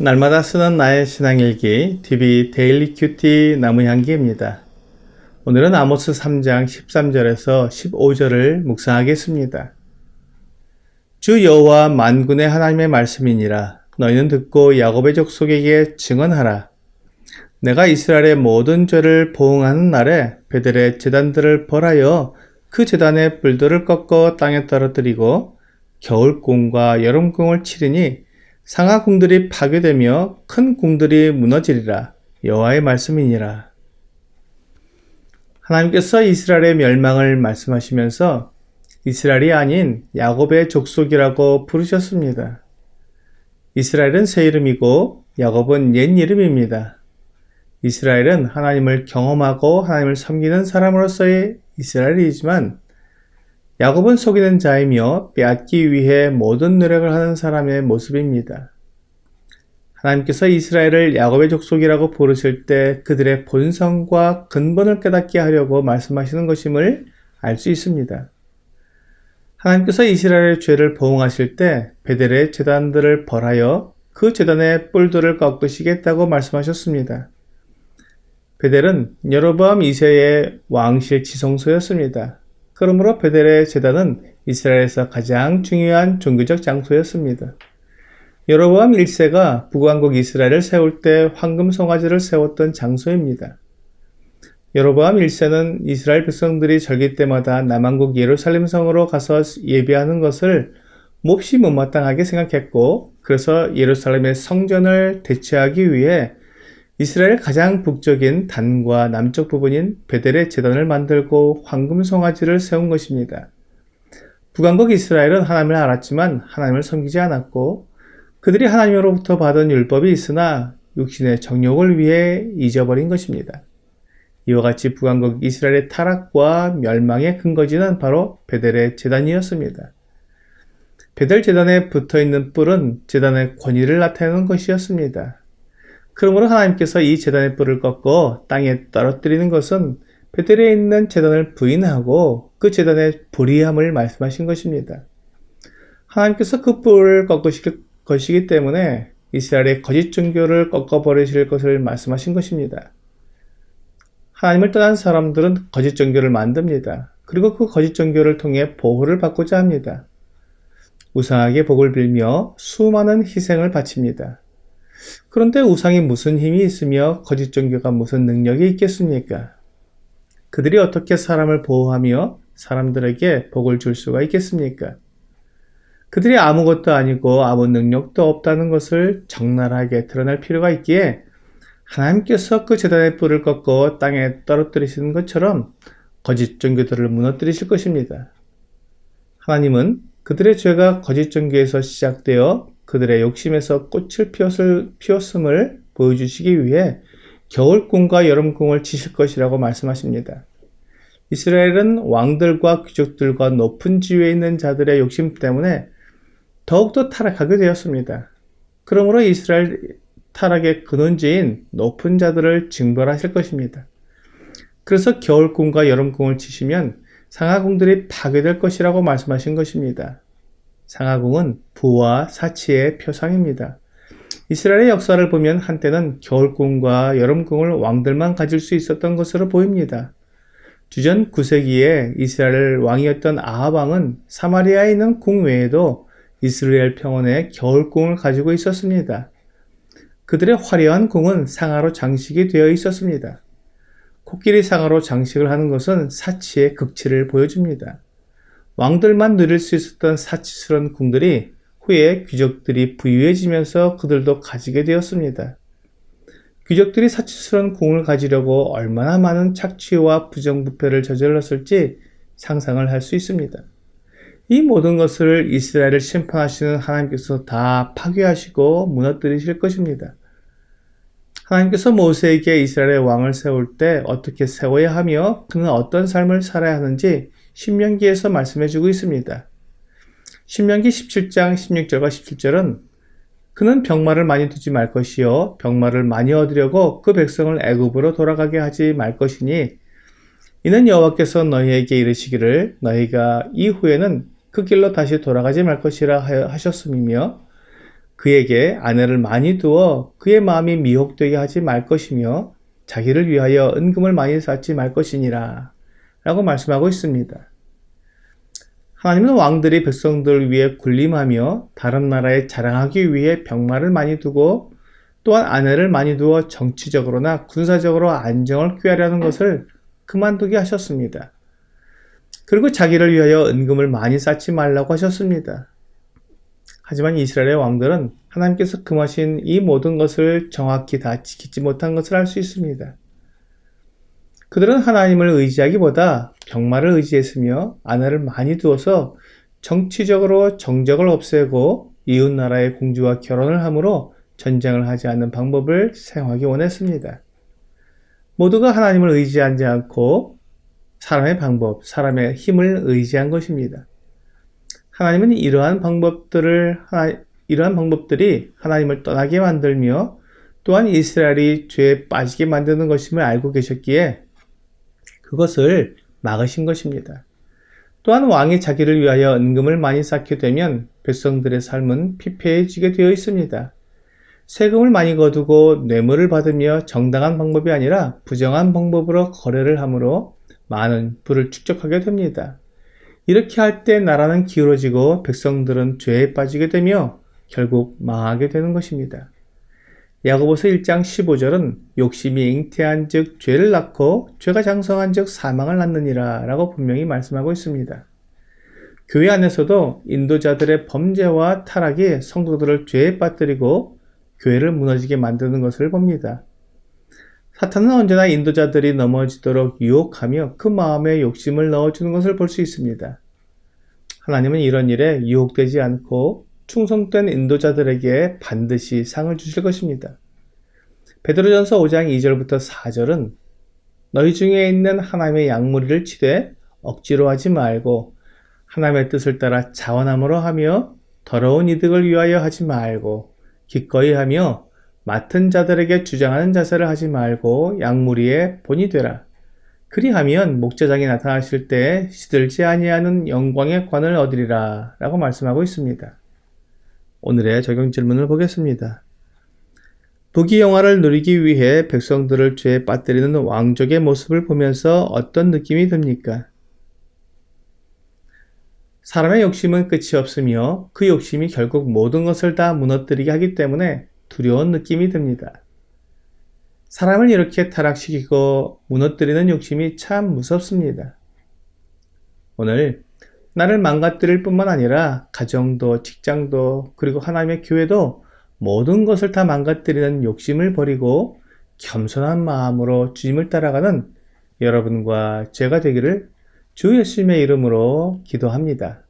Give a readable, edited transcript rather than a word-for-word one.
날마다 쓰는 나의 신앙일기 TV 데일리 큐티 나무향기입니다. 오늘은 아모스 3장 13절에서 15절을 묵상하겠습니다. 주 여호와 만군의 하나님의 말씀이니라. 너희는 듣고 야곱의 족속에게 증언하라. 내가 이스라엘의 모든 죄를 보응하는 날에 베델의 제단들을 벌하여 그 제단의 뿔들을 꺾어 땅에 떨어뜨리고 겨울궁과 여름궁을 치리니 상하궁들이 파괴되며 큰 궁들이 무너지리라. 여호와의 말씀이니라. 하나님께서 이스라엘의 멸망을 말씀하시면서 이스라엘이 아닌 야곱의 족속이라고 부르셨습니다. 이스라엘은 새 이름이고 야곱은 옛 이름입니다. 이스라엘은 하나님을 경험하고 하나님을 섬기는 사람으로서의 이스라엘이지만 야곱은 속이는 자이며 빼앗기 위해 모든 노력을 하는 사람의 모습입니다. 하나님께서 이스라엘을 야곱의 족속이라고 부르실 때 그들의 본성과 근본을 깨닫게 하려고 말씀하시는 것임을 알 수 있습니다. 하나님께서 이스라엘의 죄를 보응하실 때 베델의 제단들을 벌하여 그 제단의 뿔들을 꺾으시겠다고 말씀하셨습니다. 베델은 여로보암 2세의 왕실 지성소였습니다. 그러므로 베델의 제단은 이스라엘에서 가장 중요한 종교적 장소였습니다. 여로보암 1세가 북왕국 이스라엘을 세울 때 황금 송아지를 세웠던 장소입니다. 여로보암 1세는 이스라엘 백성들이 절기 때마다 남왕국 예루살렘 성으로 가서 예배하는 것을 몹시 못마땅하게 생각했고, 그래서 예루살렘의 성전을 대체하기 위해 이스라엘 가장 북쪽인 단과 남쪽 부분인 베델의 제단을 만들고 황금 송아지를 세운 것입니다. 북왕국 이스라엘은 하나님을 알았지만 하나님을 섬기지 않았고 그들이 하나님으로부터 받은 율법이 있으나 육신의 정욕을 위해 잊어버린 것입니다. 이와 같이 북왕국 이스라엘의 타락과 멸망의 근거지는 바로 베델의 제단이었습니다. 베델 제단에 붙어있는 뿔은 제단의 권위를 나타내는 것이었습니다. 그러므로 하나님께서 이 제단의 뿔을 꺾어 땅에 떨어뜨리는 것은 베델에 있는 제단을 부인하고 그 제단의 불의함을 말씀하신 것입니다. 하나님께서 그 뿔을 꺾으실 것이기 때문에 이스라엘의 거짓 종교를 꺾어버리실 것을 말씀하신 것입니다. 하나님을 떠난 사람들은 거짓 종교를 만듭니다. 그리고 그 거짓 종교를 통해 보호를 받고자 합니다. 우상에게 복을 빌며 수많은 희생을 바칩니다. 그런데 우상이 무슨 힘이 있으며 거짓 종교가 무슨 능력이 있겠습니까? 그들이 어떻게 사람을 보호하며 사람들에게 복을 줄 수가 있겠습니까? 그들이 아무것도 아니고 아무 능력도 없다는 것을 적나라하게 드러낼 필요가 있기에 하나님께서 그 제단의 뿔을 꺾어 땅에 떨어뜨리시는 것처럼 거짓 종교들을 무너뜨리실 것입니다. 하나님은 그들의 죄가 거짓 종교에서 시작되어 그들의 욕심에서 꽃을 피웠음을 보여주시기 위해 겨울궁과 여름궁을 치실 것이라고 말씀하십니다. 이스라엘은 왕들과 귀족들과 높은 지위에 있는 자들의 욕심 때문에 더욱더 타락하게 되었습니다. 그러므로 이스라엘 타락의 근원지인 높은 자들을 징벌하실 것입니다. 그래서 겨울궁과 여름궁을 치시면 상하궁들이 파괴될 것이라고 말씀하신 것입니다. 상하궁은 부와 사치의 표상입니다. 이스라엘의 역사를 보면 한때는 겨울궁과 여름궁을 왕들만 가질 수 있었던 것으로 보입니다. 주전 9세기에 이스라엘 왕이었던 아합 왕은 사마리아에 있는 궁 외에도 이스라엘 평원에 겨울궁을 가지고 있었습니다. 그들의 화려한 궁은 상아로 장식이 되어 있었습니다. 코끼리 상아로 장식을 하는 것은 사치의 극치를 보여줍니다. 왕들만 누릴 수 있었던 사치스러운 궁들이 후에 귀족들이 부유해지면서 그들도 가지게 되었습니다. 귀족들이 사치스러운 궁을 가지려고 얼마나 많은 착취와 부정부패를 저질렀을지 상상을 할 수 있습니다. 이 모든 것을 이스라엘을 심판하시는 하나님께서 다 파괴하시고 무너뜨리실 것입니다. 하나님께서 모세에게 이스라엘의 왕을 세울 때 어떻게 세워야 하며 그는 어떤 삶을 살아야 하는지 신명기에서 말씀해주고 있습니다. 신명기 17장 16절과 17절은 그는 병마를 많이 두지 말 것이요 병마를 많이 얻으려고 그 백성을 애굽으로 돌아가게 하지 말 것이니 이는 여호와께서 너희에게 이르시기를 너희가 이후에는 그 길로 다시 돌아가지 말 것이라 하셨음이며 그에게 아내를 많이 두어 그의 마음이 미혹되게 하지 말 것이며 자기를 위하여 은금을 많이 쌓지 말 것이니라 라고 말씀하고 있습니다. 하나님은 왕들이 백성들을 위해 군림하며 다른 나라에 자랑하기 위해 병마를 많이 두고 또한 아내를 많이 두어 정치적으로나 군사적으로 안정을 꾀하려는 것을 그만두게 하셨습니다. 그리고 자기를 위하여 은금을 많이 쌓지 말라고 하셨습니다. 하지만 이스라엘의 왕들은 하나님께서 금하신 이 모든 것을 정확히 다 지키지 못한 것을 알 수 있습니다. 그들은 하나님을 의지하기보다 병마를 의지했으며 아내를 많이 두어서 정치적으로 정적을 없애고 이웃 나라의 공주와 결혼을 함으로 전쟁을 하지 않는 방법을 사용하기 원했습니다. 모두가 하나님을 의지하지 않고 사람의 방법, 사람의 힘을 의지한 것입니다. 하나님은 이러한 방법들이 하나님을 떠나게 만들며 또한 이스라엘이 죄에 빠지게 만드는 것임을 알고 계셨기에 그것을 막으신 것입니다. 또한 왕이 자기를 위하여 은금을 많이 쌓게 되면 백성들의 삶은 피폐해지게 되어 있습니다. 세금을 많이 거두고 뇌물을 받으며 정당한 방법이 아니라 부정한 방법으로 거래를 함으로 많은 부를 축적하게 됩니다. 이렇게 할 때 나라는 기울어지고 백성들은 죄에 빠지게 되며 결국 망하게 되는 것입니다. 야고보서 1장 15절은 욕심이 잉태한 즉 죄를 낳고 죄가 장성한 즉 사망을 낳느니라 라고 분명히 말씀하고 있습니다. 교회 안에서도 인도자들의 범죄와 타락이 성도들을 죄에 빠뜨리고 교회를 무너지게 만드는 것을 봅니다. 사탄은 언제나 인도자들이 넘어지도록 유혹하며 그 마음에 욕심을 넣어주는 것을 볼 수 있습니다. 하나님은 이런 일에 유혹되지 않고 충성된 인도자들에게 반드시 상을 주실 것입니다. 베드로전서 5장 2절부터 4절은 너희 중에 있는 하나님의 양무리를 치되 억지로 하지 말고 하나님의 뜻을 따라 자원함으로 하며 더러운 이득을 위하여 하지 말고 기꺼이 하며 맡은 자들에게 주장하는 자세를 하지 말고 양무리의 본이 되라. 그리하면 목자장이 나타나실 때에 시들지 아니하는 영광의 관을 얻으리라 라고 말씀하고 있습니다. 오늘의 적용 질문을 보겠습니다. 부귀영화를 누리기 위해 백성들을 죄에 빠뜨리는 왕족의 모습을 보면서 어떤 느낌이 듭니까? 사람의 욕심은 끝이 없으며 그 욕심이 결국 모든 것을 다 무너뜨리게 하기 때문에 두려운 느낌이 듭니다. 사람을 이렇게 타락시키고 무너뜨리는 욕심이 참 무섭습니다. 오늘 나를 망가뜨릴 뿐만 아니라 가정도 직장도 그리고 하나님의 교회도 모든 것을 다 망가뜨리는 욕심을 버리고 겸손한 마음으로 주님을 따라가는 여러분과 제가 되기를 주 예수님의 이름으로 기도합니다.